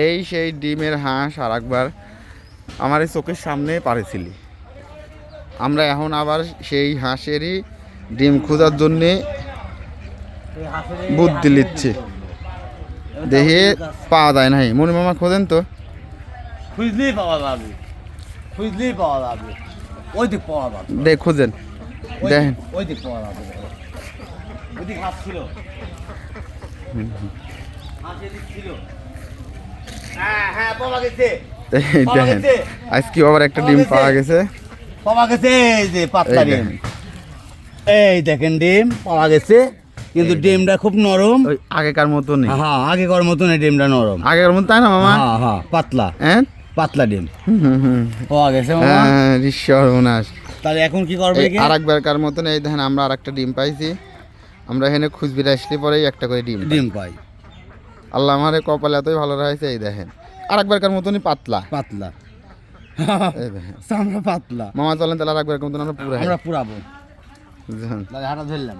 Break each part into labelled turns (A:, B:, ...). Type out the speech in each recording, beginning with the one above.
A: এই সেই ডিমের হাঁস আর একবার আমার এই চোখের সামনে পারেছিলি। আমরা এখন আবার সেই হাঁসেরই ডিম খোঁজার জন্যে বুদ্ধি নিচ্ছি, দেখে পাওয়া যায় নাই। মনি মামা খোঁজেন তো,
B: খুঁজলেই পাওয়া যাবে, খুঁজলেই পাওয়া যাবে, ওই দিক পাওয়া যাবে,
A: দেখ খোঁজেন, দেখেন
B: ওই দিক পাওয়া যাবে, ওই দিক হাত ছিল, হ্যাঁ হ্যাঁ পাওয়া গেছে,
A: দেখেন আজকে আবার একটা ডিম পাওয়া গেছে।
B: পাওয়া গেছে, এই যে পাতলা ডিম, এই দেখেন ডিম পাওয়া গেছে, কিন্তু ডিমটা খুব নরম,
A: ওই আগেকার মতনই।
B: হ্যাঁ আগেকার মতন এই ডিমটা নরম,
A: আগেকার মতন, তাই না মামা?
B: হ্যাঁ হ্যাঁ পাতলা,
A: হ্যাঁ
B: পাতলা ডিম পাওয়া গেছে মামা।
A: সর্বনাশ।
B: তাহলে এখন কি করবে?
A: আর একবারকার মতন এই দেখেন আমরা আর একটা ডিম পাইছি। আমরা এখানে খুঁজবির আসলে পরেই একটা করে ডিম
B: পাই।
A: আল্লাহ আমারে কপাল এতই ভালো রয়েছে। এই দেখেন আর একবারকার মতনই পাতলা
B: পাতলা,
A: এই দেখেন
B: আমরা পাতলা।
A: মামা চলেন তাহলে আর একবারকার মতন আমরা
B: পুরাবো।
A: বুঝলেন?
B: হাঁটা ধরলাম,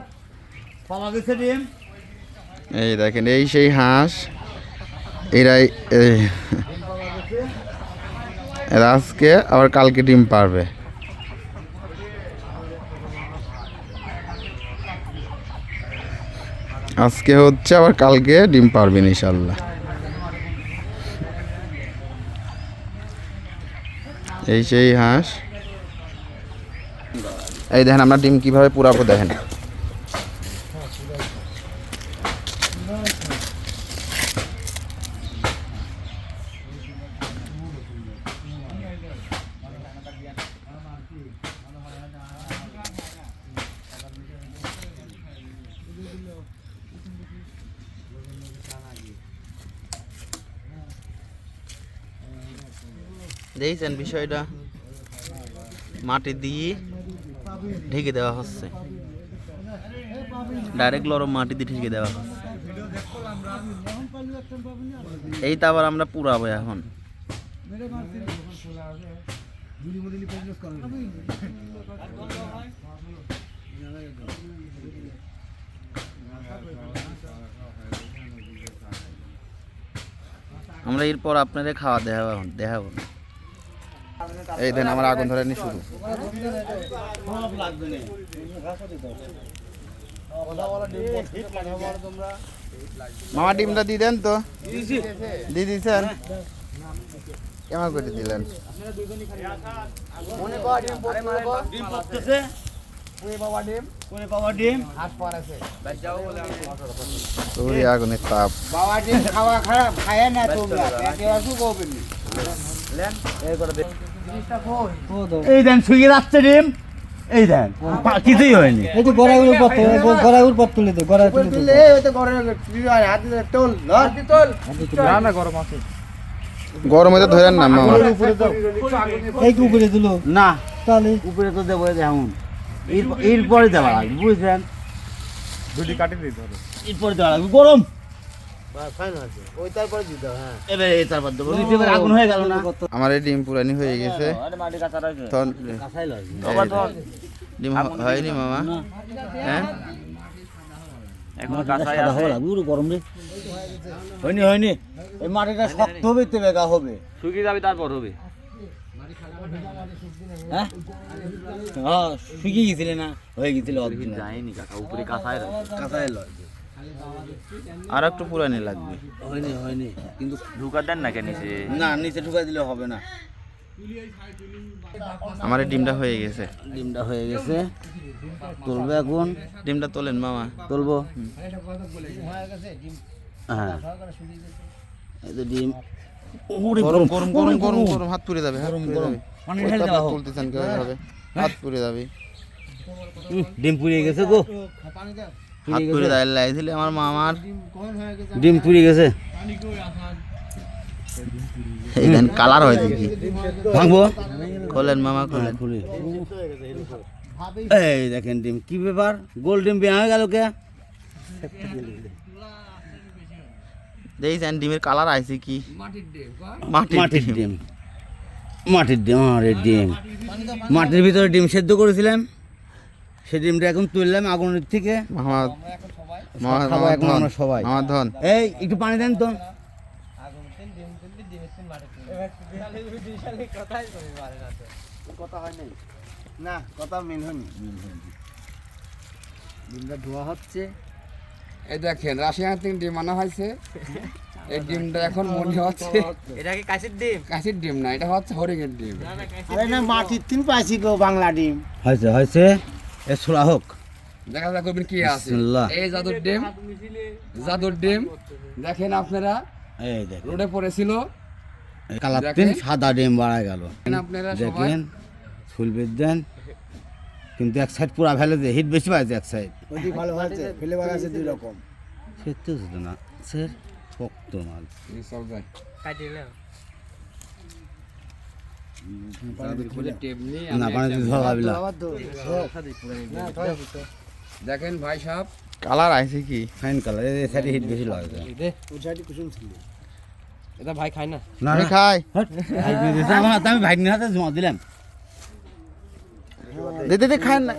B: পাওয়া গেছে ডিম।
A: এই দেখেন এই সেই হাঁস, এরা আজকে আবার কালকে ডিম পারবে। আজকে হচ্ছে আবার কালকে ডিম পারবেন ইনশাল্লাহ। এই সেই হাঁস। এই দেখেন আমরা ডিম কিভাবে পুরাবো দেখেন। দেখছেন বিষয়টা, মাটি দিয়ে ঢেকে দেওয়া হচ্ছে, ডাইরেক্ট লরম মাটি দিয়ে ঢেকে দেওয়া হচ্ছে। এই তো আবার আমরা পুরাবো এখন। আমরা এরপর আপনাদের খাওয়া দেখাবো। এই দেন আমার আগুন ধরে নি শুরু। মামা ডিমটা দিয়ে দেন তো, দিয়ে দিয়েছেন, কেমন করে দিলেন? আগুনের তাপ।
B: এই দেন শুয়ে যাচ্ছে ডিম, এই দেন কিছুই হয়নি।
C: এই তো গড়াই উপর তুলে দে, গড়াই তুলে
A: গরমে তো ধরেন না মামা।
C: এই কি উপরে দিল
B: না,
C: তাহলে
B: উপরে তো দেবো যেমন এরপরে দেওয়া লাগবে, বুঝলেন?
D: দুটি কাটি দিতে হবে,
B: এরপরে দেওয়া লাগবে, গরম
D: হ্যাঁ।
B: এই তারপর দেবো, এবার আগুন হয়ে গেল না।
A: আমার এই ডিম পুরানি হয়ে গেছে। ডিম হয়নি মামা, হ্যাঁ
B: এখন কাঁচাই আছে, গরম রে হয়নি হয়নি। এই মাটিটা শক্ত হবে, তে বেগা হবে, শুকিয়ে যাবে তারপর হবে। হ্যাঁ হ্যাঁ শুকিয়ে গেছিলে না, হয়ে গেছিল যায়নি কাকা, উপরে কাঁচাই লাগবে,
A: আর একটু পুরানি লাগবে।
B: হয়নি হয়নি, কিন্তু ঢুকা দেন না কেন নিচে? না নিচে ঢুকা দিলে হবে না।
A: আমার এই ডিমটা হয়ে গেছে।
B: ডিমটা হয়ে গেছে, তুলবে এখন।
A: ডিমটা তোলেন মামা।
B: তুলবো, হ্যাঁ এই তো ডিম।
A: গরম গরম গরম গরম গরম, হাত পুড়ে যাবে, গরম গরম তুলতেছেন কিভাবে, হাত পুড়ে যাবে।
B: ডিম পুড়িয়ে গেছে গো,
A: হাত পুড়ে দিলে আমার মামার
B: ডিম পুড়িয়ে গেছে।
A: এই দেন কালার হয় দেখি।
B: ভাঙবো,
A: খোলেন মামা, খোলেন।
B: খুলি। এই দেখেন ডিম, কি ব্যাপার, গোল ডিম বেয়া হয়ে গেল কে?
A: দেখছেন ডিমের কালার আইছে কি,
B: মাটির ডিম, মাটির ডিম। আরে ডিম, মাটির ভিতরে ডিম সেদ্ধ করেছিলাম, সেই ডিমটা এখন তুললাম আগুনের থেকে।
A: সবাই
B: এই একটু পানি দেন তো,
C: কথা হয় নাই না কথা মিল হয়নি ডিমটা ধোয়া হচ্ছে
E: এই দেখেন রাশিয়ান থেকে ডিম আনা হয়েছে এই ডিমটা এখন মনে হচ্ছে
B: এটা কি কাশির ডিম?
E: কাশির ডিম না, এটা হচ্ছে হরিণের ডিম।
C: আরে না মাটির তিন পাইছি গো বাংলা ডিম
B: হয়েছে এ ছোড়া হোক।
E: দেখা যাক করবেন কি আছে।
B: বিসমিল্লাহ।
E: এই জাদুর ডিম দেখেন আপনারা,
B: এই দেখেন
E: রোডে পড়েছিল।
B: কালার
E: দেখেন।
B: সাদা ডিম বাড়া গেল,
E: আপনারা সবাই
B: দেখেন ফুলবির দেন, কিন্তু এক সাইড পুরা ফেলে দিয়ে হিট বেশি পাইছে এক সাইড।
C: ওইটি ভালো হয়েছে ফ্লেভার আছে দুই রকম
B: সে তো শুধু না স্যার শক্ত মাল।
E: এই সব যায়
B: না পানি দিতে হবে না।
E: দেখেন ভাই সাহেব,
A: কালার আইছে কি
B: ফাইন কালার, এই সাইডে হিট বেশি লাগে।
C: ওই সাইডে কুসুম ছিল
B: না
A: আমি খাই
B: ভাই দিয়ে দিয়েছে, আমি ভাই নিয়ে হাতে জমা দিলাম।
A: দে খান না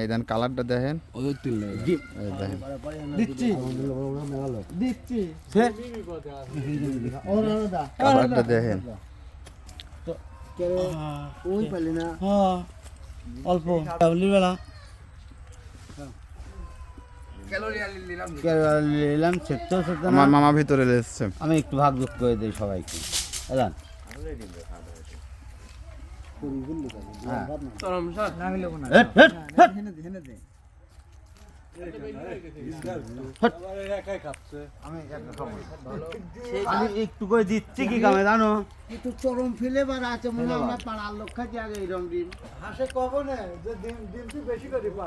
A: এই দেন কালারটা দেখেন,
E: ওদের তিল
A: এই দেখেন
C: দিচ্ছি দিচ্ছি
A: কালারটা দেখেন।
C: ওই পালি না
B: অল্প বেলা নিলাম, সেদ্ধ
A: আমার মামা ভিতরে এসছে।
B: আমি একটু ভাগ যোগ করে দিই সবাইকে, বুঝলেন? হেট, হেট, হেট। আমি একটু করে দিচ্ছি কি কামে জানো?
C: কিন্তু চরম ফ্লেভার আছে মনে হয় আমরা পাড়ার লোক খাচ্ছি আগে এইরকম ডিম হাসে কব না যে ডিম ডিম বেশি করে পা